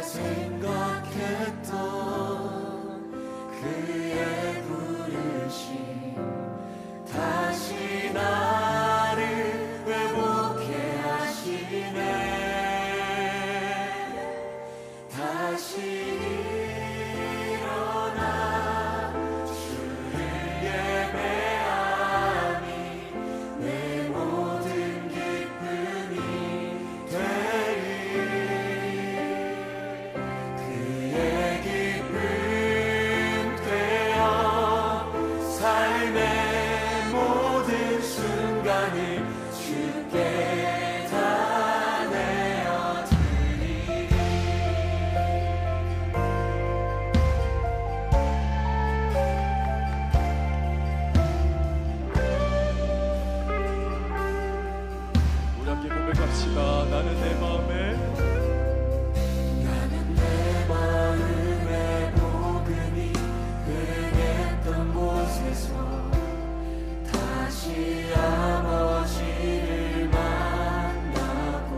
생각했던 그의 부르심 다시 나를 회복해 하시네. 다시 일어나 주를 예배하니 내 모든 기쁨이 되리. 그의 기쁨 되어 삶의 모든 순간을 주께 다 내어드리리. 우리 함께 고백합시다. 나는 내 마음에 복음이 흥했던 곳에서 다시 아버지를 만나고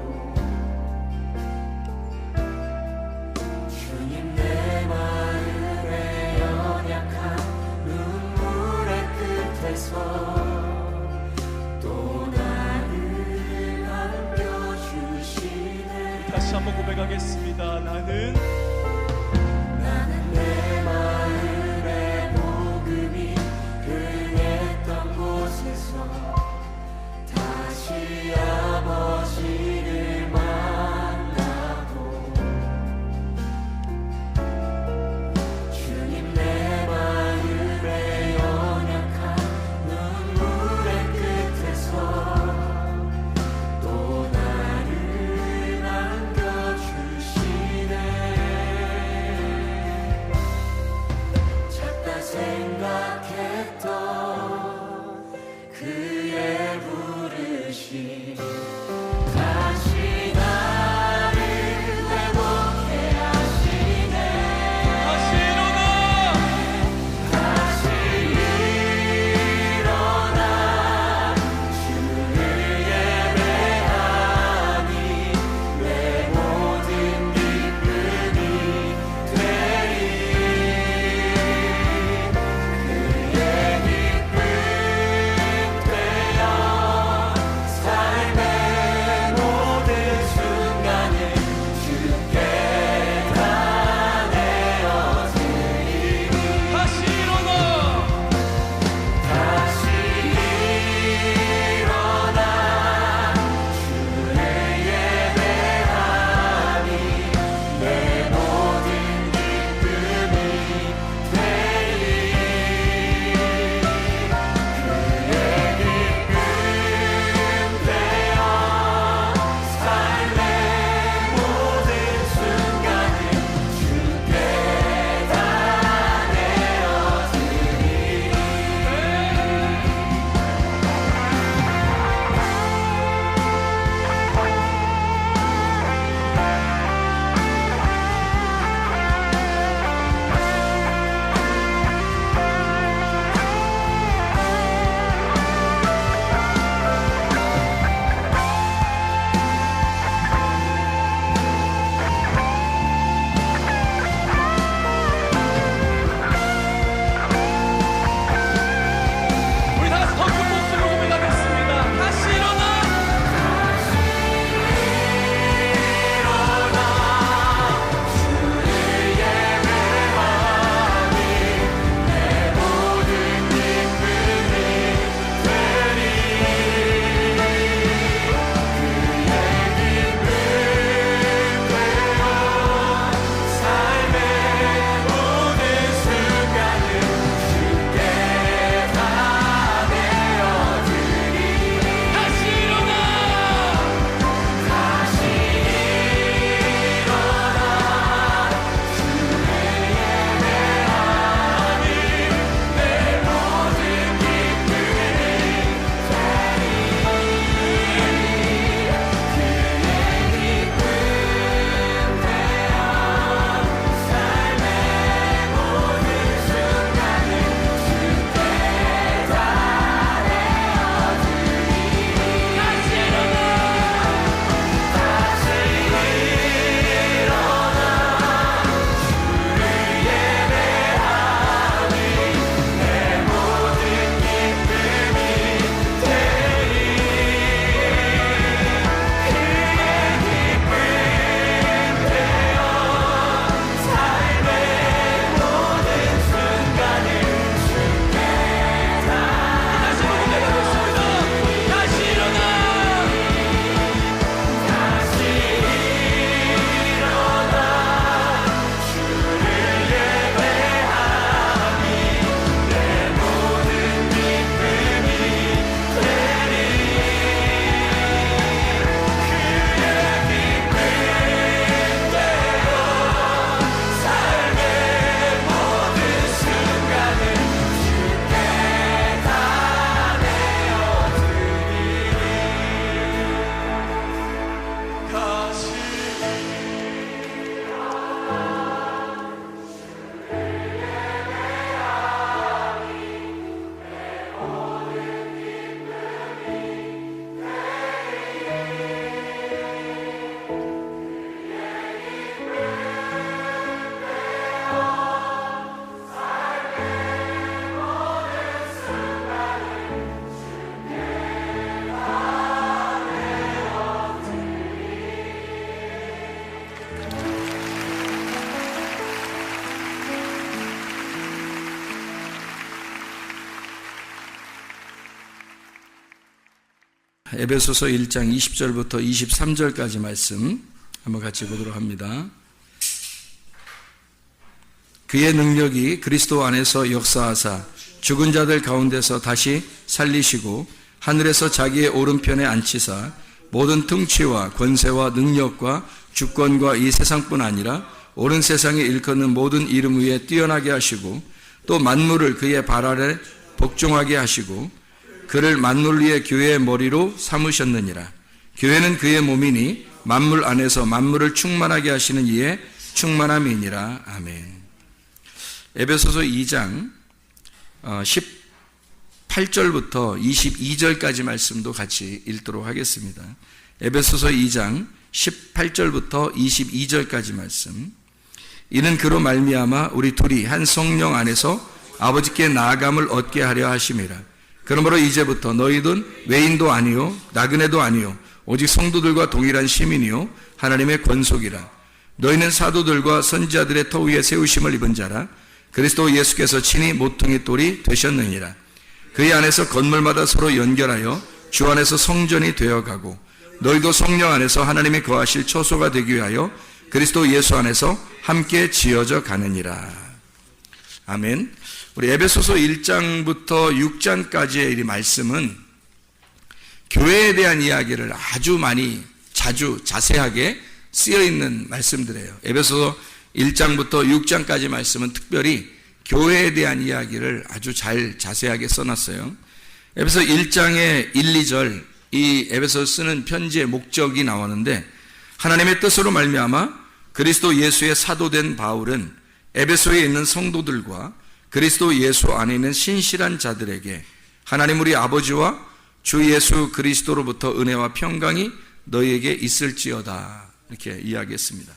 주님 내 마음의 연약한 눈물의 끝에서 또 나를 안겨주시네. 다시 한번 고백하겠습니다. 나는 내 마음의 복음이 흥했던 곳에서 다시 아버지를 만나고 주님 내 마음의 연약한 눈물의 끝에서 또 나를 안겨주시네. 에베소서 1장 20절부터 23절까지 말씀 한번 같이 보도록 합니다. 그의 능력이 그리스도 안에서 역사하사 죽은 자들 가운데서 다시 살리시고 하늘에서 자기의 오른편에 앉히사 모든 통치와 권세와 능력과 주권과 이 세상뿐 아니라 오른 세상에 일컫는 모든 이름 위에 뛰어나게 하시고 또 만물을 그의 발 아래 복종하게 하시고 그를 만물 위에 교회의 머리로 삼으셨느니라. 교회는 그의 몸이니 만물 안에서 만물을 충만하게 하시는 이의 충만함이니라. 아멘. 에베소서 2장 18절부터 22절까지 말씀도 같이 읽도록 하겠습니다. 에베소서 2장 18절부터 22절까지 말씀. 이는 그로 말미암아 우리 둘이 한 성령 안에서 아버지께 나아감을 얻게 하려 하심이라. 그러므로 이제부터 너희는 외인도 아니요 나그네도 아니요 오직 성도들과 동일한 시민이요 하나님의 권속이라. 너희는 사도들과 선지자들의 터 위에 세우심을 입은 자라. 그리스도 예수께서 친히 모퉁이 돌이 되셨느니라. 그의 안에서 건물마다 서로 연결하여 주 안에서 성전이 되어가고 너희도 성령 안에서 하나님이 거하실 처소가 되기 위하여 그리스도 예수 안에서 함께 지어져 가느니라. 아멘. 우리 에베소서 1장부터 6장까지의 이 말씀은 교회에 대한 이야기를 아주 많이 자주 자세하게 쓰여 있는 말씀들이에요. 에베소서 1장부터 6장까지 말씀은 특별히 교회에 대한 이야기를 아주 잘 자세하게 써놨어요. 에베소 1장의 1, 2절 이 에베소 쓰는 편지의 목적이 나오는데 하나님의 뜻으로 말미암아 그리스도 예수의 사도된 바울은 에베소에 있는 성도들과 그리스도 예수 안에 있는 신실한 자들에게 하나님 우리 아버지와 주 예수 그리스도로부터 은혜와 평강이 너희에게 있을지어다 이렇게 이야기했습니다.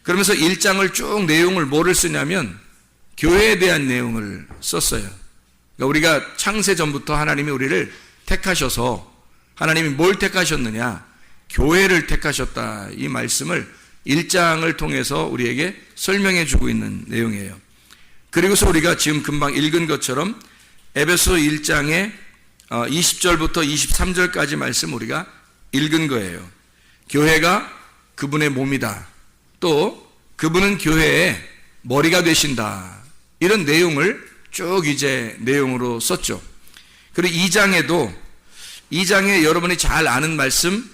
그러면서 1장을 쭉 내용을 뭐를 쓰냐면 교회에 대한 내용을 썼어요. 그러니까 우리가 창세 전부터 하나님이 우리를 택하셔서 하나님이 뭘 택하셨느냐? 교회를 택하셨다. 이 말씀을 1장을 통해서 우리에게 설명해 주고 있는 내용이에요. 그리고서 우리가 지금 금방 읽은 것처럼 에베소 1장의 20절부터 23절까지 말씀 우리가 읽은 거예요. 교회가 그분의 몸이다. 또 그분은 교회의 머리가 되신다. 이런 내용을 쭉 이제 내용으로 썼죠. 그리고 2장에 여러분이 잘 아는 말씀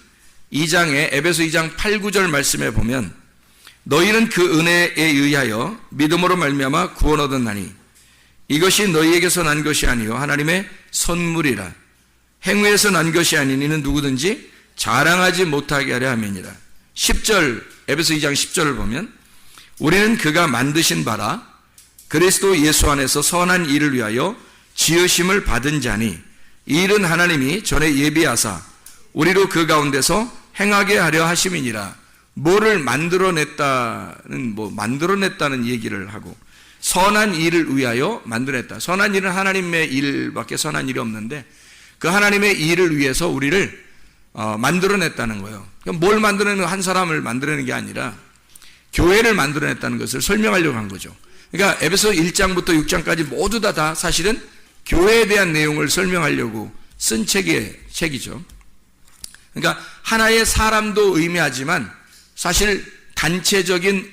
2장에 에베소 2장 8, 9절 말씀에 보면 너희는 그 은혜에 의하여 믿음으로 말미암아 구원 얻었나니 이것이 너희에게서 난 것이 아니요 하나님의 선물이라. 행위에서 난 것이 아닌 이는 누구든지 자랑하지 못하게 하려 함이니라. 10절 에베소 2장 10절을 보면 우리는 그가 만드신 바라 그리스도 예수 안에서 선한 일을 위하여 지으심을 받은 자니 이 일은 하나님이 전에 예비하사 우리로 그 가운데서 행하게 하려 하심이니라. 뭐를 만들어냈다는 얘기를 하고 선한 일을 위하여 만들어냈다. 선한 일은 하나님의 일밖에 선한 일이 없는데 그 하나님의 일을 위해서 우리를 만들어냈다는 거예요. 뭘 만들어내는 한 사람을 만들어내는 게 아니라 교회를 만들어냈다는 것을 설명하려고 한 거죠. 그러니까 에베소 1장부터 6장까지 모두 다 사실은 교회에 대한 내용을 설명하려고 쓴 책이죠. 그러니까 하나의 사람도 의미하지만 사실 단체적인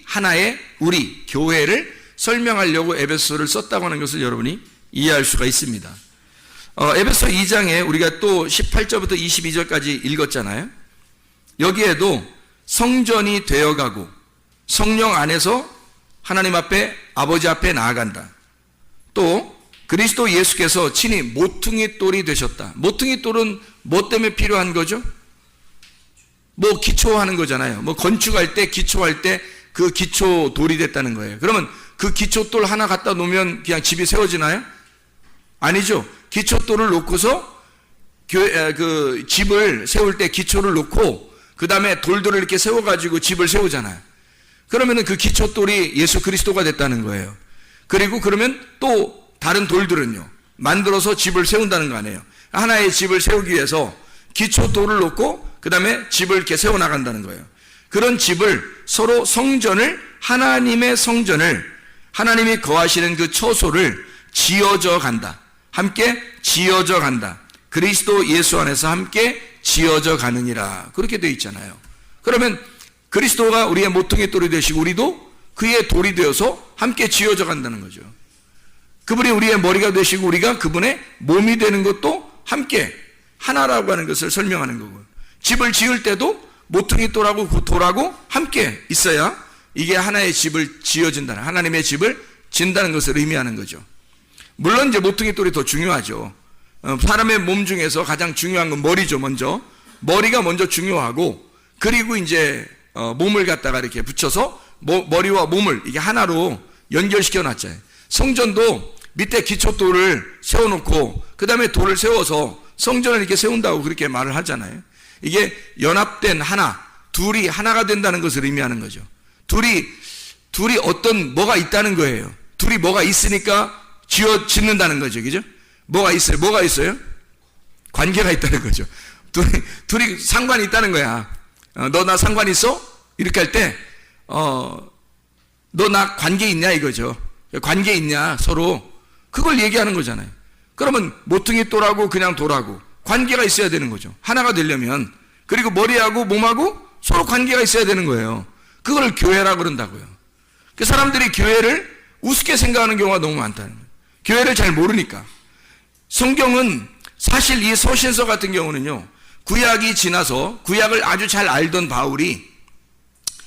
하나의 우리, 교회를 설명하려고 에베소를 썼다고 하는 것을 여러분이 이해할 수가 있습니다. 에베소 2장에 우리가 또 18절부터 22절까지 읽었잖아요. 여기에도 성전이 되어가고 성령 안에서 하나님 앞에 아버지 앞에 나아간다. 또 그리스도 예수께서 친히 모퉁이 돌이 되셨다. 모퉁이 돌은 뭐 때문에 필요한 거죠? 뭐 기초하는 거잖아요. 뭐 건축할 때 기초할 때 그 기초 돌이 됐다는 거예요. 그러면 그 기초 돌 하나 갖다 놓으면 그냥 집이 세워지나요? 아니죠. 기초 돌을 놓고서 그 집을 세울 때 기초를 놓고 그 다음에 돌들을 이렇게 세워가지고 집을 세우잖아요. 그러면은 그 기초 돌이 예수 그리스도가 됐다는 거예요. 그리고 그러면 또 다른 돌들은요 만들어서 집을 세운다는 거 아니에요. 하나의 집을 세우기 위해서 기초 돌을 놓고 그 다음에 집을 이렇게 세워나간다는 거예요. 그런 집을 서로 하나님의 성전을 하나님이 거하시는 그 처소를 지어져 간다. 함께 지어져 간다. 그리스도 예수 안에서 함께 지어져 가느니라. 그렇게 되어 있잖아요. 그러면 그리스도가 우리의 모퉁이 돌이 되시고 우리도 그의 돌이 되어서 함께 지어져 간다는 거죠. 그분이 우리의 머리가 되시고 우리가 그분의 몸이 되는 것도 함께 하나라고 하는 것을 설명하는 거고요. 집을 지을 때도 모퉁이 돌하고 그 돌하고 함께 있어야 이게 하나의 집을 지어진다는, 하나님의 집을 진다는 것을 의미하는 거죠. 물론 이제 모퉁이 돌이 더 중요하죠. 사람의 몸 중에서 가장 중요한 건 머리죠. 먼저 머리가 먼저 중요하고, 그리고 이제 몸을 갖다가 이렇게 붙여서 머리와 몸을 이게 하나로 연결시켜 놨잖아요. 성전도 밑에 기초돌을 세워놓고 그 다음에 돌을 세워서 성전을 이렇게 세운다고 그렇게 말을 하잖아요. 이게 연합된 하나, 둘이 하나가 된다는 것을 의미하는 거죠. 둘이 어떤 뭐가 있다는 거예요. 둘이 뭐가 있으니까 짓는다는 거죠. 그죠? 뭐가 있어요? 관계가 있다는 거죠. 둘이 상관이 있다는 거야. 너 나 상관 있어? 이렇게 할 때 너 나 관계 있냐 이거죠. 관계 있냐 서로, 그걸 얘기하는 거잖아요. 그러면 모퉁이 돌하고 그냥 돌하고 관계가 있어야 되는 거죠. 하나가 되려면. 그리고 머리하고 몸하고 서로 관계가 있어야 되는 거예요. 그걸 교회라고 그런다고요. 그 사람들이 교회를 우습게 생각하는 경우가 너무 많다는 거예요. 교회를 잘 모르니까. 성경은 사실 이 서신서 같은 경우는요, 구약이 지나서 구약을 아주 잘 알던 바울이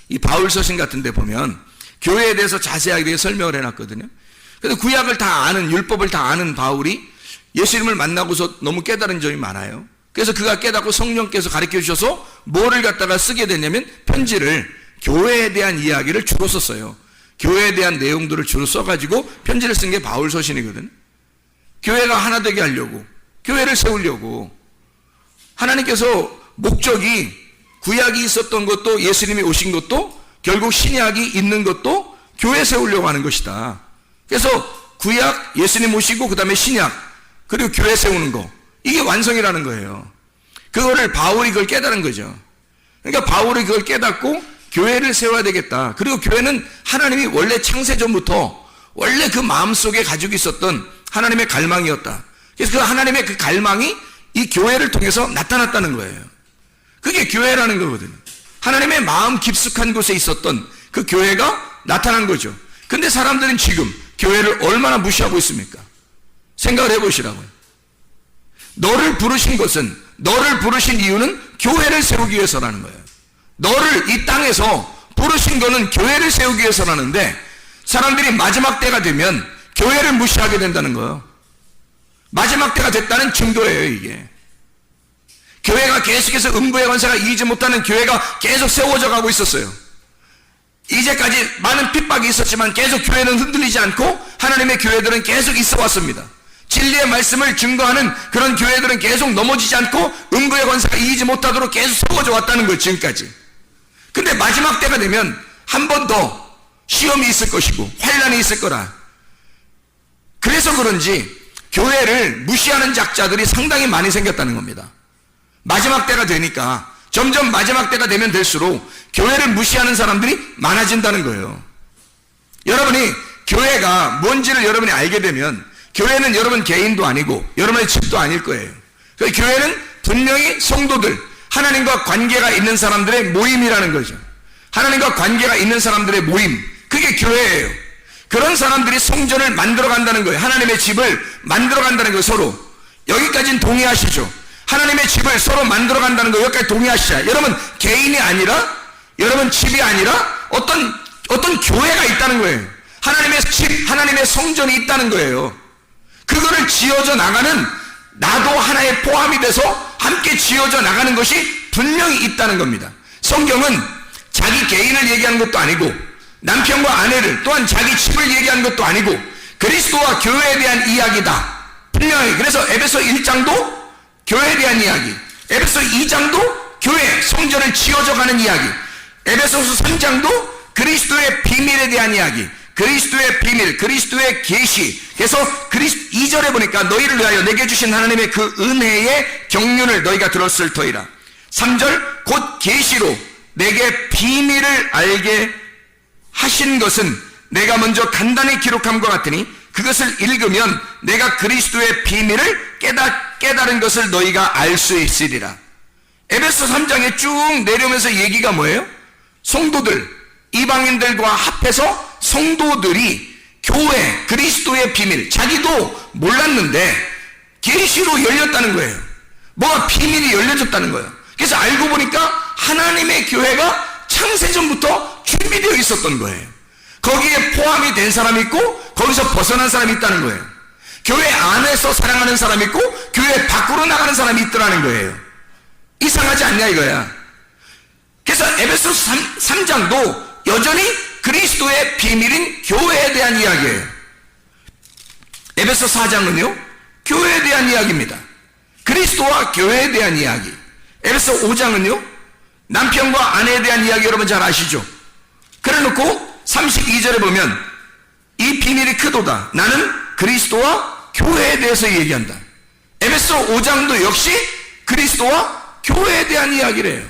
이 바울 서신 같은 데 보면 교회에 대해서 자세하게 설명을 해놨거든요. 그래서 구약을 다 아는, 율법을 다 아는 바울이 예수님을 만나고서 너무 깨달은 점이 많아요. 그래서 그가 깨닫고 성령께서 가르쳐 주셔서 뭐를 갖다가 쓰게 됐냐면 편지를, 교회에 대한 이야기를 주로 썼어요. 교회에 대한 내용들을 주로 써가지고 편지를 쓴 게 바울 서신이거든. 교회가 하나 되게 하려고, 교회를 세우려고. 하나님께서 목적이 구약이 있었던 것도, 예수님이 오신 것도, 결국 신약이 있는 것도 교회 세우려고 하는 것이다. 그래서 구약, 예수님 오시고 그 다음에 신약, 그리고 교회 세우는 거, 이게 완성이라는 거예요. 그거를 바울이 그걸 깨달은 거죠. 그러니까 바울이 그걸 깨닫고 교회를 세워야 되겠다. 그리고 교회는 하나님이 원래 창세 전부터 원래 그 마음속에 가지고 있었던 하나님의 갈망이었다. 그래서 그 하나님의 그 갈망이 이 교회를 통해서 나타났다는 거예요. 그게 교회라는 거거든요. 하나님의 마음 깊숙한 곳에 있었던 그 교회가 나타난 거죠. 근데 사람들은 지금 교회를 얼마나 무시하고 있습니까? 생각을 해보시라고요. 너를 부르신 것은, 너를 부르신 이유는 교회를 세우기 위해서라는 거예요. 너를 이 땅에서 부르신 거는 교회를 세우기 위해서라는데, 사람들이 마지막 때가 되면 교회를 무시하게 된다는 거예요. 마지막 때가 됐다는 증거예요, 이게. 교회가 계속해서 음부의 권세가 이기지 못하는 교회가 계속 세워져 가고 있었어요. 이제까지 많은 핍박이 있었지만 계속 교회는 흔들리지 않고 하나님의 교회들은 계속 있어 왔습니다. 진리의 말씀을 증거하는 그런 교회들은 계속 넘어지지 않고 음부의 권세가 이기지 못하도록 계속 세워져 왔다는 거예요, 지금까지. 근데 마지막 때가 되면 한 번 더 시험이 있을 것이고 환란이 있을 거라. 그래서 그런지 교회를 무시하는 작자들이 상당히 많이 생겼다는 겁니다. 마지막 때가 되니까, 점점 마지막 때가 되면 될수록 교회를 무시하는 사람들이 많아진다는 거예요. 여러분이 교회가 뭔지를 여러분이 알게 되면, 교회는 여러분 개인도 아니고 여러분의 집도 아닐 거예요. 교회는 분명히 성도들, 하나님과 관계가 있는 사람들의 모임이라는 거죠. 하나님과 관계가 있는 사람들의 모임, 그게 교회예요. 그런 사람들이 성전을 만들어 간다는 거예요. 하나님의 집을 만들어 간다는 거예요. 서로. 여기까지는 동의하시죠? 하나님의 집을 서로 만들어 간다는 거 여기까지 동의하시죠? 여러분 개인이 아니라, 여러분 집이 아니라 어떤 교회가 있다는 거예요. 하나님의 집, 하나님의 성전이 있다는 거예요. 그거를 지어져 나가는, 나도 하나에 포함이 돼서 함께 지어져 나가는 것이 분명히 있다는 겁니다. 성경은 자기 개인을 얘기하는 것도 아니고, 남편과 아내를, 또한 자기 집을 얘기하는 것도 아니고, 그리스도와 교회에 대한 이야기다. 분명히. 그래서 에베소 1장도 교회에 대한 이야기, 에베소 2장도 교회, 성전을 지어져 가는 이야기, 에베소서 3장도 그리스도의 비밀에 대한 이야기, 그리스도의 비밀, 그리스도의 계시. 그래서 2절에 보니까 너희를 위하여 내게 주신 하나님의 그 은혜의 경륜을 너희가 들었을 터이라. 3절 곧 계시로 내게 비밀을 알게 하신 것은 내가 먼저 간단히 기록함과 같으니 그것을 읽으면 내가 그리스도의 비밀을 깨달은 것을 너희가 알 수 있으리라. 에베소 3장에 쭉 내려오면서 얘기가 뭐예요? 성도들, 이방인들과 합해서 성도들이 교회, 그리스도의 비밀, 자기도 몰랐는데 계시로 열렸다는 거예요. 뭐가 비밀이 열려졌다는 거예요. 그래서 알고 보니까 하나님의 교회가 창세전부터 준비되어 있었던 거예요. 거기에 포함이 된 사람이 있고 거기서 벗어난 사람이 있다는 거예요. 교회 안에서 사랑하는 사람이 있고 교회 밖으로 나가는 사람이 있더라는 거예요. 이상하지 않냐 이거야. 그래서 에베소 3장도 여전히 그리스도의 비밀인 교회에 대한 이야기예요. 에베소 4장은요 교회에 대한 이야기입니다. 그리스도와 교회에 대한 이야기. 에베소 5장은요 남편과 아내에 대한 이야기 여러분 잘 아시죠? 그래 놓고 32절에 보면 이 비밀이 크도다. 나는 그리스도와 교회에 대해서 얘기한다. 에베소 5장도 역시 그리스도와 교회에 대한 이야기를 해요.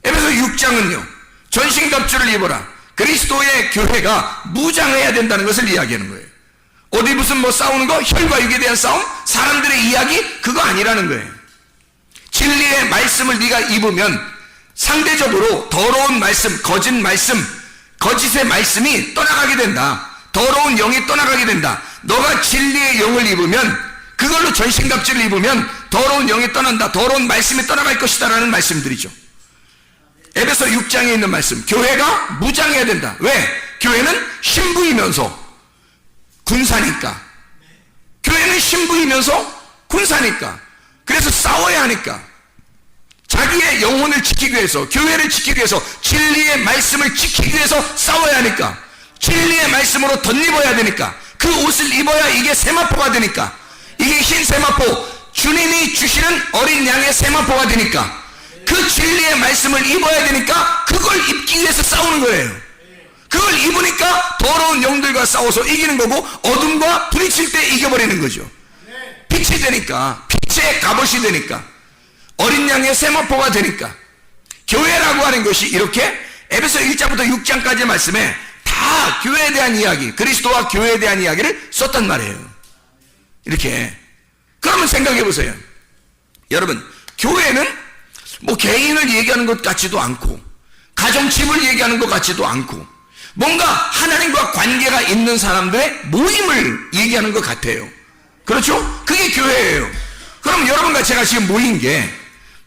에베소 6장은요 전신갑주를 입어라. 그리스도의 교회가 무장해야 된다는 것을 이야기하는 거예요. 어디 무슨 뭐 싸우는 거, 혈과 육에 대한 싸움, 사람들의 이야기, 그거 아니라는 거예요. 진리의 말씀을 네가 입으면 상대적으로 더러운 말씀, 거짓의 말씀이 떠나가게 된다. 더러운 영이 떠나가게 된다. 너가 진리의 영을 입으면, 그걸로 전신갑주를 입으면 더러운 영이 떠난다. 더러운 말씀이 떠나갈 것이다 라는 말씀들이죠. 에베소 6장에 있는 말씀, 교회가 무장해야 된다. 왜? 교회는 신부이면서 군사니까. 교회는 신부이면서 군사니까. 그래서 싸워야 하니까. 자기의 영혼을 지키기 위해서, 교회를 지키기 위해서, 진리의 말씀을 지키기 위해서 싸워야 하니까. 진리의 말씀으로 덧입어야 되니까. 그 옷을 입어야 이게 세마포가 되니까. 이게 흰 세마포, 주님이 주시는 어린 양의 세마포가 되니까. 그 진리의 말씀을 입어야 되니까 그걸 입기 위해서 싸우는 거예요. 그걸 입으니까 더러운 영들과 싸워서 이기는 거고, 어둠과 부딪힐 때 이겨버리는 거죠. 빛이 되니까, 빛의 갑옷이 되니까, 어린 양의 세마포가 되니까. 교회라고 하는 것이 이렇게 에베소 1장부터 6장까지의 말씀에 다 교회에 대한 이야기, 그리스도와 교회에 대한 이야기를 썼단 말이에요. 이렇게. 그러면 생각해 보세요. 여러분, 교회는 뭐 개인을 얘기하는 것 같지도 않고, 가정집을 얘기하는 것 같지도 않고, 뭔가 하나님과 관계가 있는 사람들의 모임을 얘기하는 것 같아요. 그렇죠? 그게 교회예요. 그럼 여러분과 제가 지금 모인 게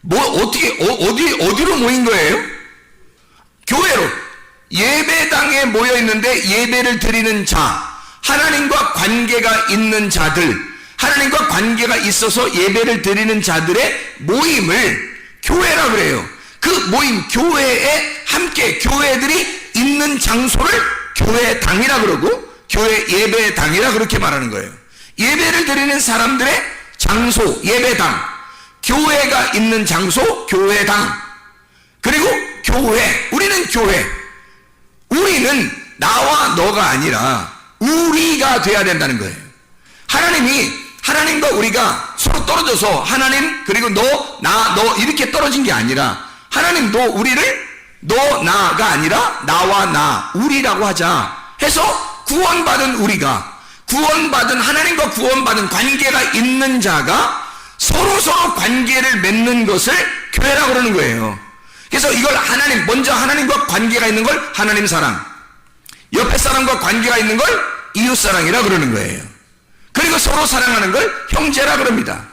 어디로 모인 거예요? 교회로. 예배당에 모여 있는데 예배를 드리는 자, 하나님과 관계가 있는 자들, 하나님과 관계가 있어서 예배를 드리는 자들의 모임을 교회라 그래요. 그 모임, 교회에 함께 교회들이 있는 장소를 교회당이라 그러고, 교회 예배당이라 그렇게 말하는 거예요. 예배를 드리는 사람들의 장소, 예배당, 교회가 있는 장소, 교회당, 그리고 교회, 우리는 교회. 우리는 나와 너가 아니라 우리가 돼야 된다는 거예요. 하나님과 우리가 서로 떨어져서 하나님 그리고 너, 나, 너 이렇게 떨어진 게 아니라, 하나님도 우리를 너, 나가 아니라 나와 나, 우리라고 하자 해서 구원받은 우리가, 구원받은, 하나님과 구원받은 관계가 있는 자가 서로 관계를 맺는 것을 교회라고 그러는 거예요. 그래서 이걸 먼저 하나님과 관계가 있는 걸 하나님 사랑, 옆에 사람과 관계가 있는 걸 이웃 사랑이라 그러는 거예요. 그리고 서로 사랑하는 걸 형제라 그럽니다.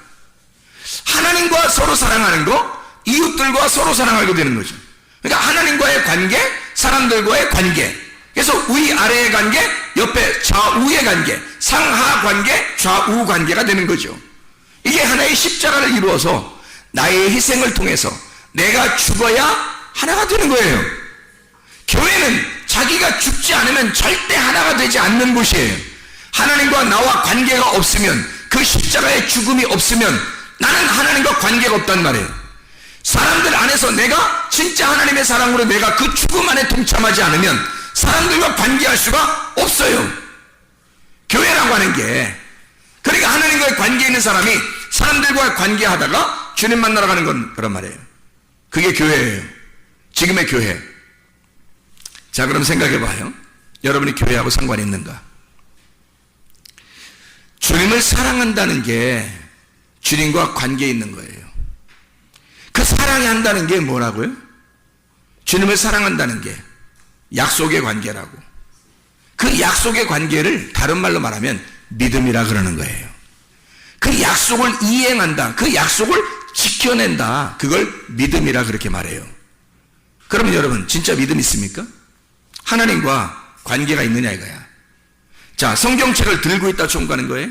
하나님과 서로 사랑하는 거, 이웃들과 서로 사랑하게 되는 거죠. 그러니까 하나님과의 관계, 사람들과의 관계. 그래서 위아래의 관계, 옆에 좌우의 관계, 상하 관계, 좌우 관계가 되는 거죠. 이게 하나의 십자가를 이루어서 나의 희생을 통해서 내가 죽어야 하나가 되는 거예요. 교회는 자기가 죽지 않으면 절대 하나가 되지 않는 곳이에요. 하나님과 나와 관계가 없으면, 그 십자가의 죽음이 없으면 나는 하나님과 관계가 없단 말이에요. 사람들 안에서 내가 진짜 하나님의 사랑으로 내가 그 죽음 안에 동참하지 않으면 사람들과 관계할 수가 없어요. 교회라고 하는 게. 그러니까 하나님과의 관계 있는 사람이 사람들과 관계하다가 주님 만나러 가는 건 그런 말이에요. 그게 교회예요. 지금의 교회. 자, 그럼 생각해 봐요. 여러분이 교회하고 상관이 있는가? 주님을 사랑한다는 게 주님과 관계에 있는 거예요. 그 사랑한다는 게 뭐라고요? 주님을 사랑한다는 게 약속의 관계라고. 그 약속의 관계를 다른 말로 말하면 믿음이라 그러는 거예요. 그 약속을 이행한다, 그 약속을 지켜낸다, 그걸 믿음이라 그렇게 말해요. 그러면 여러분 진짜 믿음 있습니까? 하나님과 관계가 있느냐 이거야. 자, 성경책을 들고 있다 천국 가는 거예요?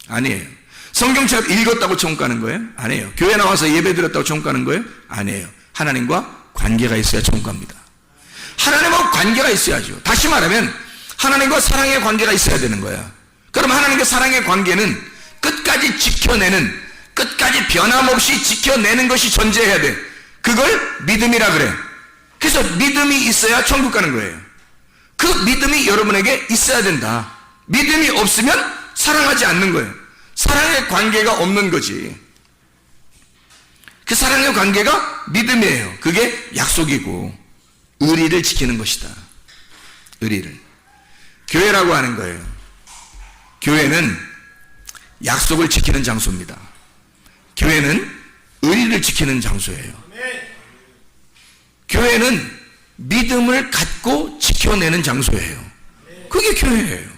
아니에요. 성경책을 읽었다고 천국 가는 거예요? 아니에요. 교회 나와서 예배 드렸다고 천국 가는 거예요? 아니에요. 하나님과 관계가 있어야 천국 갑니다. 하나님과 관계가 있어야죠. 다시 말하면 하나님과 사랑의 관계가 있어야 되는 거야. 그럼 하나님과 사랑의 관계는 끝까지 지켜내는, 끝까지 변함없이 지켜내는 것이 존재해야 돼. 그걸 믿음이라 그래. 그래서 믿음이 있어야 천국 가는 거예요. 그 믿음이 여러분에게 있어야 된다. 믿음이 없으면 사랑하지 않는 거예요. 사랑의 관계가 없는 거지. 그 사랑의 관계가 믿음이에요. 그게 약속이고 의리를 지키는 것이다. 의리를. 교회라고 하는 거예요. 교회는 약속을 지키는 장소입니다. 교회는 의리를 지키는 장소예요. 교회는 믿음을 갖고 지켜내는 장소예요. 그게 교회예요.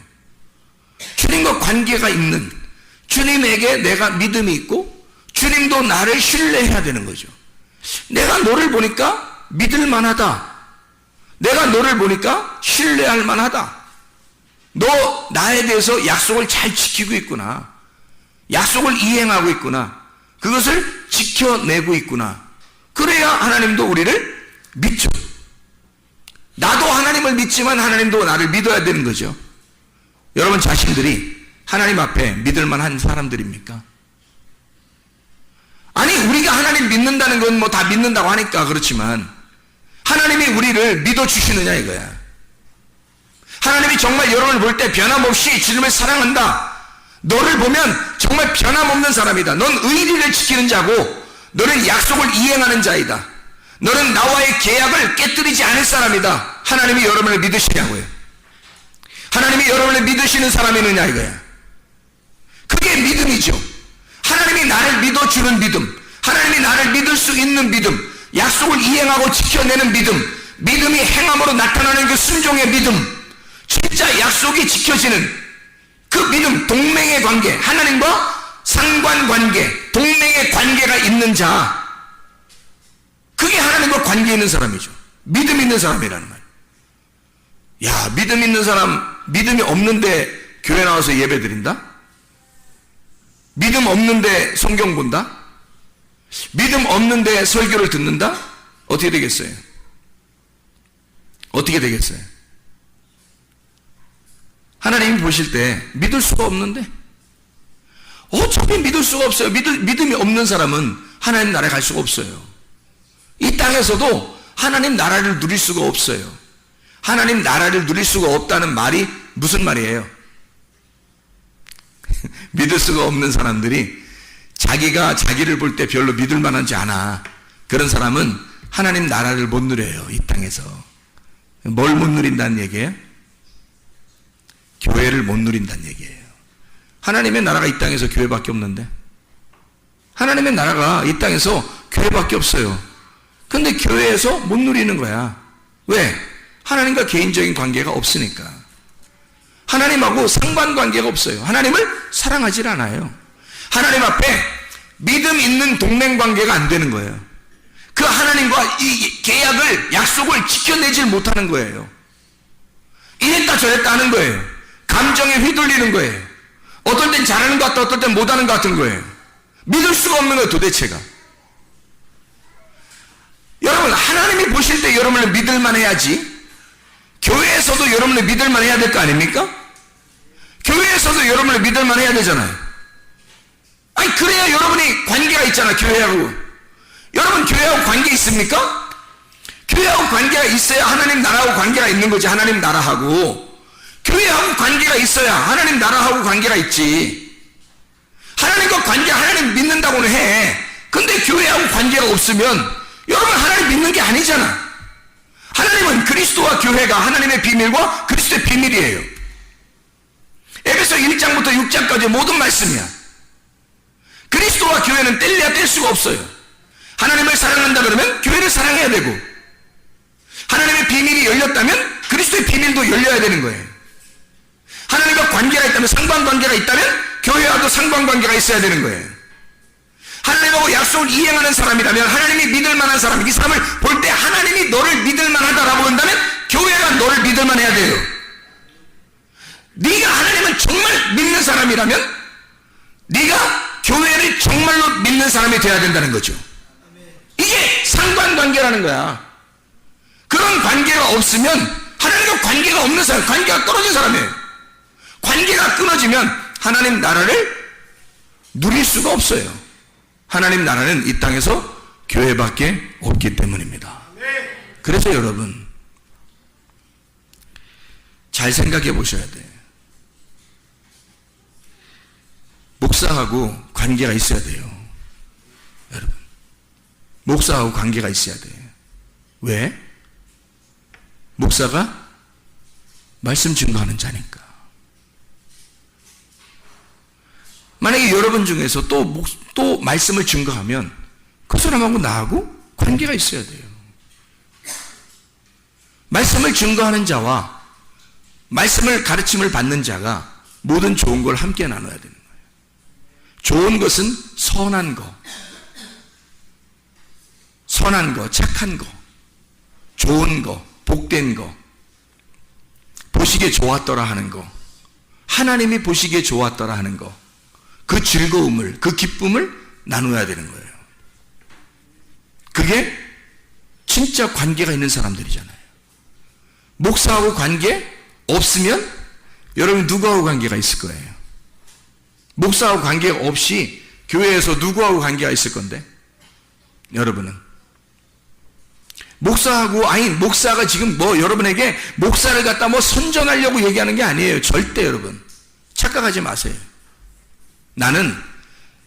주님과 관계가 있는, 주님에게 내가 믿음이 있고 주님도 나를 신뢰해야 되는 거죠. 내가 너를 보니까 믿을 만하다. 내가 너를 보니까 신뢰할 만하다. 너 나에 대해서 약속을 잘 지키고 있구나. 약속을 이행하고 있구나. 그것을 지켜내고 있구나. 그래야 하나님도 우리를 믿죠. 나도 하나님을 믿지만 하나님도 나를 믿어야 되는 거죠. 여러분 자신들이 하나님 앞에 믿을 만한 사람들입니까? 아니, 우리가 하나님 믿는다는 건 뭐 다 믿는다고 하니까 그렇지만 하나님이 우리를 믿어주시느냐 이거야. 하나님이 정말 여러분을 볼 때 변함없이 주님을 사랑한다. 너를 보면 정말 변함없는 사람이다. 넌 의리를 지키는 자고 너는 약속을 이행하는 자이다. 너는 나와의 계약을 깨뜨리지 않을 사람이다. 하나님이 여러분을 믿으시냐고요. 하나님이 여러분을 믿으시는 사람이느냐 이거야. 그게 믿음이죠. 하나님이 나를 믿어주는 믿음, 하나님이 나를 믿을 수 있는 믿음, 약속을 이행하고 지켜내는 믿음, 믿음이 행함으로 나타나는 그 순종의 믿음, 진짜 약속이 지켜지는 그 믿음, 동맹의 관계, 하나님과 상관관계, 동맹의 관계가 있는 자, 그게 하나님과 관계 있는 사람이죠. 믿음 있는 사람이라는 말. 야, 믿음 있는 사람, 믿음이 없는데 교회 나와서 예배 드린다? 믿음 없는데 성경 본다? 믿음 없는데 설교를 듣는다? 어떻게 되겠어요? 어떻게 되겠어요? 하나님이 보실 때 믿을 수가 없는데 어차피 믿을 수가 없어요. 믿음이 없는 사람은 하나님 나라에 갈 수가 없어요. 이 땅에서도 하나님 나라를 누릴 수가 없어요. 하나님 나라를 누릴 수가 없다는 말이 무슨 말이에요? 믿을 수가 없는 사람들이 자기가 자기를 볼 때 별로 믿을 만하지 않아. 그런 사람은 하나님 나라를 못 누려요. 이 땅에서. 뭘 못 누린다는 얘기예요? 교회를 못 누린다는 얘기예요. 하나님의 나라가 이 땅에서 교회밖에 없는데, 하나님의 나라가 이 땅에서 교회밖에 없어요. 근데 교회에서 못 누리는 거야. 왜? 하나님과 개인적인 관계가 없으니까. 하나님하고 상관관계가 없어요. 하나님을 사랑하질 않아요. 하나님 앞에 믿음 있는 동맹관계가 안 되는 거예요. 그 하나님과 이 계약을, 약속을 지켜내질 못하는 거예요. 이랬다 저랬다 하는 거예요. 감정에 휘둘리는 거예요. 어떨 땐 잘하는 것 같다, 어떨 땐 못하는 것 같은 거예요. 믿을 수가 없는 거예요, 도대체가. 여러분, 하나님이 보실 때 여러분을 믿을만 해야지. 교회에서도 여러분을 믿을만 해야 될 거 아닙니까? 교회에서도 여러분을 믿을만 해야 되잖아요. 아니, 그래야 여러분이 관계가 있잖아, 교회하고. 여러분, 교회하고 관계 있습니까? 교회하고 관계가 있어야 하나님 나라하고 관계가 있는 거지. 하나님 나라하고. 교회하고 관계가 있어야 하나님 나라하고 관계가 있지. 하나님과 관계, 하나님 믿는다고는 해. 근데 교회하고 관계가 없으면 여러분 하나님 믿는 게 아니잖아. 하나님은 그리스도와 교회가 하나님의 비밀과 그리스도의 비밀이에요. 에베소 1장부터 6장까지 모든 말씀이야. 그리스도와 교회는 뗄래야 뗄 수가 없어요. 하나님을 사랑한다 그러면 교회를 사랑해야 되고, 하나님의 비밀이 열렸다면 그리스도의 비밀도 열려야 되는 거예요. 하나님과 관계가 있다면, 상관관계가 있다면 교회와도 상관관계가 있어야 되는 거예요. 하나님하고 약속을 이행하는 사람이라면, 하나님이 믿을 만한 사람, 이 사람을 볼 때 하나님이 너를 믿을 만하다라고 한다면 교회가 너를 믿을 만해야 돼요. 네가 하나님을 정말 믿는 사람이라면 네가 교회를 정말로 믿는 사람이 돼야 된다는 거죠. 이게 상관관계라는 거야. 그런 관계가 없으면 하나님과 관계가 없는 사람, 관계가 떨어진 사람이에요. 관계가 끊어지면 하나님 나라를 누릴 수가 없어요. 하나님 나라는 이 땅에서 교회밖에 없기 때문입니다. 그래서 여러분 잘 생각해 보셔야 돼요. 목사하고 관계가 있어야 돼요. 여러분, 목사하고 관계가 있어야 돼요. 왜? 목사가 말씀 증거하는 자니까. 만약에 여러분 중에서 또 말씀을 증거하면 그 사람하고 나하고 관계가 있어야 돼요. 말씀을 증거하는 자와 말씀을 가르침을 받는 자가 모든 좋은 걸 함께 나눠야 되는 거예요. 좋은 것은 선한 거, 착한 거, 좋은 거, 복된 거, 보시기에 좋았더라 하는 거, 하나님이 보시기에 좋았더라 하는 거, 그 즐거움을, 그 기쁨을 나눠야 되는 거예요. 그게 진짜 관계가 있는 사람들이잖아요. 목사하고 관계 없으면 여러분 누구하고 관계가 있을 거예요? 목사하고 관계가 없이 교회에서 누구하고 관계가 있을 건데? 여러분은 목사가 지금 여러분에게 목사를 갖다 선전하려고 얘기하는 게 아니에요. 절대 여러분 착각하지 마세요. 나는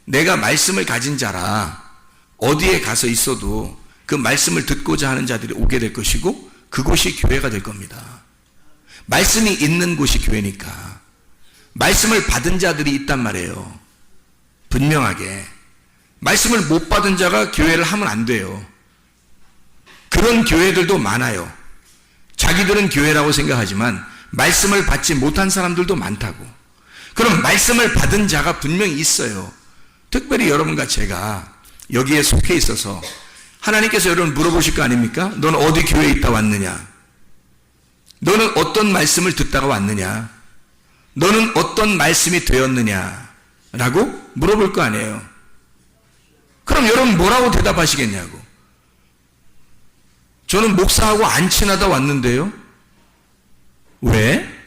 내가 말씀을 가진 자라 어디에 가서 있어도 그 말씀을 듣고자 하는 자들이 오게 될 것이고 그곳이 교회가 될 겁니다. 말씀이 있는 곳이 교회니까. 말씀을 받은 자들이 있단 말이에요. 분명하게. 말씀을 못 받은 자가 교회를 하면 안 돼요. 그런 교회들도 많아요. 자기들은 교회라고 생각하지만 말씀을 받지 못한 사람들도 많다고. 그럼 말씀을 받은 자가 분명히 있어요. 특별히 여러분과 제가 여기에 속해 있어서 하나님께서 여러분 물어보실 거 아닙니까? 너는 어디 교회에 있다 왔느냐? 너는 어떤 말씀을 듣다가 왔느냐? 너는 어떤 말씀이 되었느냐? 라고 물어볼 거 아니에요. 그럼 여러분 뭐라고 대답하시겠냐고. 저는 목사하고 안 친하다 왔는데요. 왜?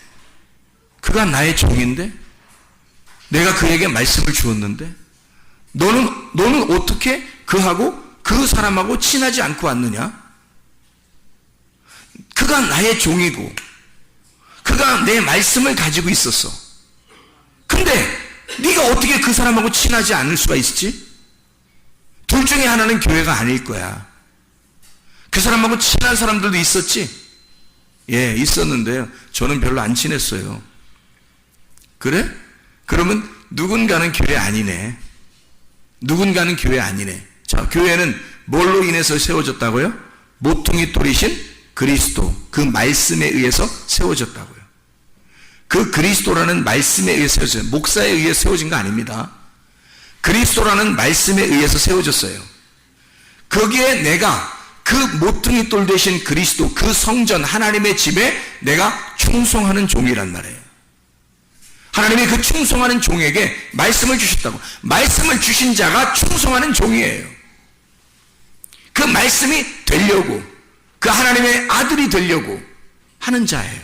그가 나의 종인데? 내가 그에게 말씀을 주었는데? 너는 어떻게 그 사람하고 친하지 않고 왔느냐? 그가 나의 종이고 그가 내 말씀을 가지고 있었어. 근데 네가 어떻게 그 사람하고 친하지 않을 수가 있지? 둘 중에 하나는 교회가 아닐 거야. 그 사람하고 친한 사람들도 있었지? 예, 있었는데요. 저는 별로 안 친했어요. 그래? 그러면 누군가는 교회 아니네. 누군가는 교회 아니네. 자, 교회는 뭘로 인해서 세워졌다고요? 모퉁이 돌이신 그리스도, 그 말씀에 의해서 세워졌다고요. 그 그리스도라는 말씀에 의해서 세워졌어요. 목사에 의해 세워진 거 아닙니다. 그리스도라는 말씀에 의해서 세워졌어요. 거기에 내가 그 모퉁이 돌 되신 그리스도, 그 성전 하나님의 집에 내가 충성하는 종이란 말이에요. 하나님이 그 충성하는 종에게 말씀을 주셨다고. 말씀을 주신 자가 충성하는 종이에요. 그 말씀이 되려고, 그 하나님의 아들이 되려고 하는 자예요.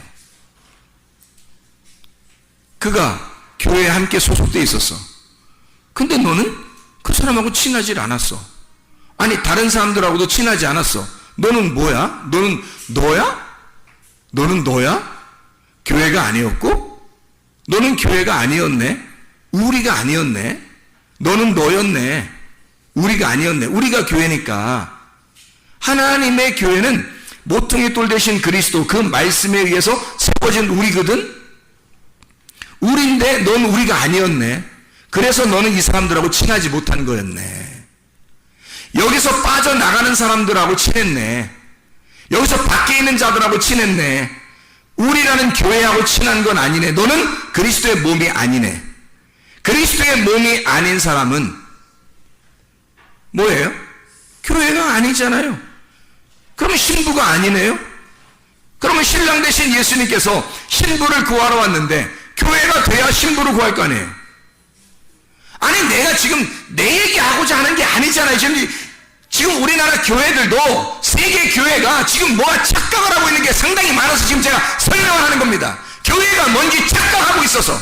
그가 교회에 함께 소속되어 있었어. 근데 너는 그 사람하고 친하지 않았어. 아니, 다른 사람들하고도 친하지 않았어. 너는 뭐야? 너는 너야? 너는 너야? 교회가 아니었고? 너는 교회가 아니었네? 우리가 아니었네? 너는 너였네? 우리가 아니었네? 우리가 교회니까. 하나님의 교회는 모퉁이 돌 되신 그리스도, 그 말씀에 의해서 세워진 우리거든? 우리인데 넌 우리가 아니었네? 그래서 너는 이 사람들하고 친하지 못한 거였네. 여기서 빠져나가는 사람들하고 친했네. 여기서 밖에 있는 자들하고 친했네. 우리라는 교회하고 친한 건 아니네. 너는 그리스도의 몸이 아니네. 그리스도의 몸이 아닌 사람은 뭐예요? 교회가 아니잖아요. 그러면 신부가 아니네요. 그러면 신랑 대신 예수님께서 신부를 구하러 왔는데 교회가 돼야 신부를 구할 거 아니에요. 아니 내가 지금 내 얘기하고자 하는 게 아니잖아요. 지금 우리나라 교회들도 세계 교회가 지금 뭐가 착각을 하고 있는 게 상당히 많아서 지금 제가 설명을 하는 겁니다. 교회가 뭔지 착각하고 있어서.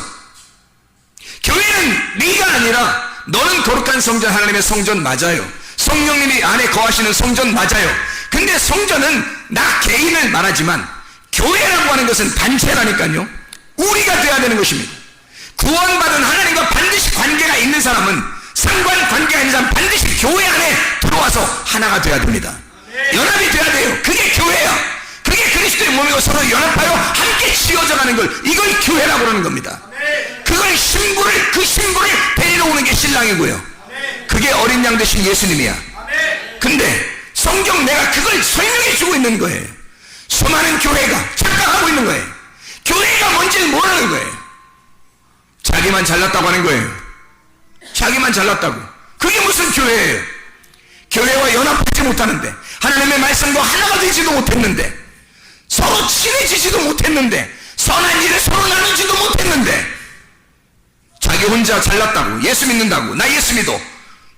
교회는 네가 아니라 너는 거룩한 성전, 하나님의 성전 맞아요. 성령님이 안에 거하시는 성전 맞아요. 근데 성전은 나 개인을 말하지만 교회라고 하는 것은 단체라니까요. 우리가 돼야 되는 것입니다. 구원받은 하나님과 반드시 관계가 있는 사람은, 상관관계가 있는 사람은 반드시 교회 안에 들어와서 하나가 돼야 됩니다. 연합이 돼야 돼요. 그게 교회야. 그게 그리스도의 몸이고 서로 연합하여 함께 지어져가는 걸, 이걸 교회라고 그러는 겁니다. 그걸 그 신부를 데리러 오는 게 신랑이고요. 그게 어린 양 되신 예수님이야. 근데 성경 내가 그걸 설명해 주고 있는 거예요. 수많은 교회가 착각하고 있는 거예요. 교회가 뭔지를 모르는 거예요. 자기만 잘났다고 하는 거예요. 자기만 잘났다고. 그게 무슨 교회예요? 교회와 연합하지 못하는데, 하나님의 말씀과 하나가 되지도 못했는데, 서로 친해지지도 못했는데, 선한 일을 서로 나누지도 못했는데, 자기 혼자 잘났다고, 예수 믿는다고, 나 예수 믿어,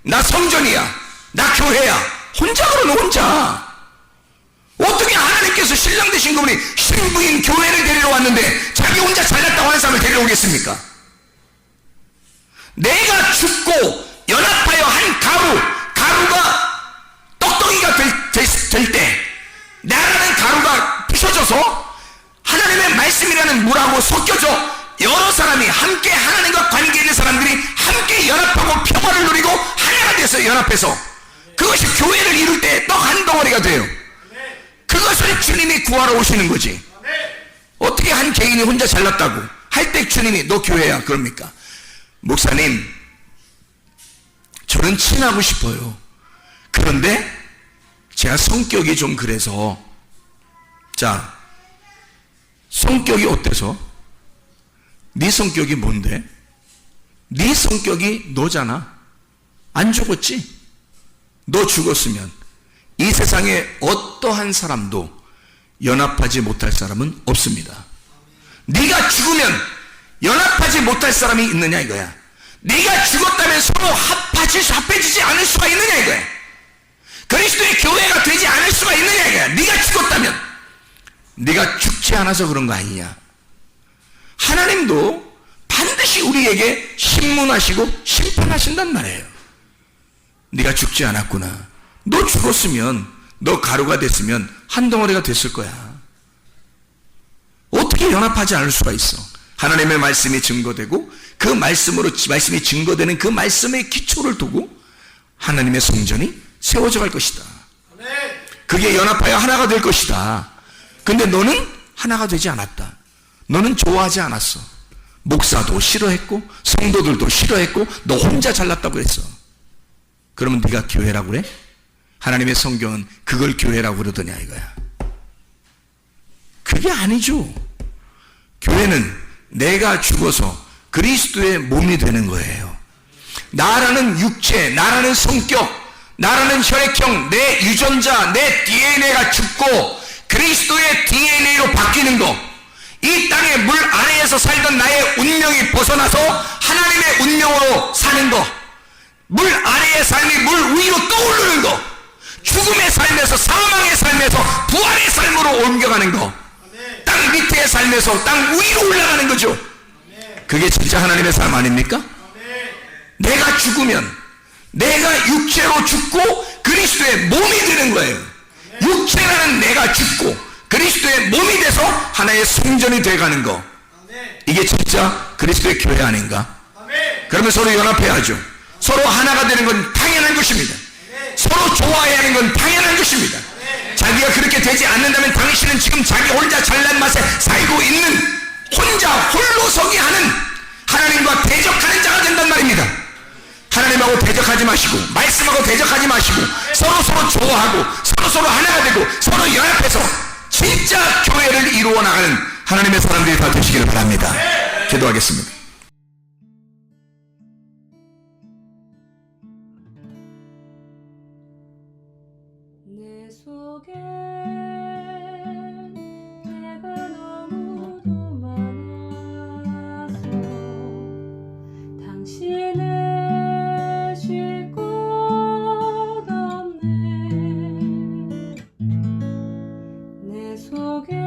나 성전이야, 나 교회야, 혼자 그러는 혼자. 어떻게 하나님께서 신랑 되신 그분이 신부인 교회를 데리러 왔는데 자기 혼자 잘났다고 하는 사람을 데리러 오겠습니까? 내가 죽고 연합하여 한 가루가 떡덩이가 될 때, 나라는 가루가 부셔져서 하나님의 말씀이라는 물하고 섞여져 여러 사람이 함께 하나님과 관계 있는 사람들이 함께 연합하고 평화를 누리고 하나가 돼서 연합해서 그것이 교회를 이룰 때 떡 한 덩어리가 돼요. 그것을 주님이 구하러 오시는 거지. 어떻게 한 개인이 혼자 잘났다고 할 때 주님이 너 교회야 그럽니까? 목사님, 저는 친하고 싶어요. 그런데 제가 성격이 좀 그래서. 자, 성격이 어때서? 네 성격이 뭔데? 네 성격이 너잖아. 안 죽었지? 너 죽었으면 이 세상에 어떠한 사람도 연합하지 못할 사람은 없습니다. 네가 죽으면 연합하지 못할 사람이 있느냐 이거야. 네가 죽었다면 서로 합해지지 않을 수가 있느냐 이거야. 그리스도의 교회가 되지 않을 수가 있느냐 이거야. 네가 죽었다면. 네가 죽지 않아서 그런 거 아니냐. 하나님도 반드시 우리에게 심문하시고 심판하신단 말이에요. 네가 죽지 않았구나. 너 죽었으면, 너 가루가 됐으면 한 덩어리가 됐을 거야. 어떻게 연합하지 않을 수가 있어? 하나님의 말씀이 증거되고 그 말씀이 증거되는 그 말씀의 기초를 두고 하나님의 성전이 세워져 갈 것이다. 그게 연합하여 하나가 될 것이다. 근데 너는 하나가 되지 않았다. 너는 좋아하지 않았어. 목사도 싫어했고 성도들도 싫어했고 너 혼자 잘났다고 했어. 그러면 네가 교회라고 그래? 하나님의 성경은 그걸 교회라고 그러더냐 이거야. 그게 아니죠. 교회는 내가 죽어서 그리스도의 몸이 되는 거예요. 나라는 육체, 나라는 성격, 나라는 혈액형, 내 유전자, 내 DNA가 죽고 그리스도의 DNA로 바뀌는 거. 이 땅의 물 아래에서 살던 나의 운명이 벗어나서 하나님의 운명으로 사는 거. 물 아래의 삶이 물 위로 떠오르는 거. 죽음의 삶에서, 사망의 삶에서 부활의 삶으로 옮겨가는 거. 땅 밑의 삶에서 땅 위로 올라가는 거죠. 그게 진짜 하나님의 삶 아닙니까? 내가 죽으면 내가 육체로 죽고 그리스도의 몸이 되는 거예요. 육체라는 내가 죽고 그리스도의 몸이 돼서 하나의 성전이 돼가는 거. 이게 진짜 그리스도의 교회 아닌가? 그러면 서로 연합해야죠. 서로 하나가 되는 건 당연한 것입니다. 서로 좋아해야 하는 건 당연한 것입니다. 자기가 그렇게 되지 않는다면 당신은 지금 자기 혼자 잘난 맛에 살고 있는 혼자 홀로서기 하는 하나님과 대적하는 자가 된단 말입니다. 하나님하고 대적하지 마시고 말씀하고 대적하지 마시고 서로 좋아하고 서로 하나가 되고 서로 연합해서 진짜 교회를 이루어 나가는 하나님의 사람들이 다 되시기를 바랍니다. 기도하겠습니다. 내 속에 내가 너무도 많아서 당신을 쉴 곳 없네. 내 속에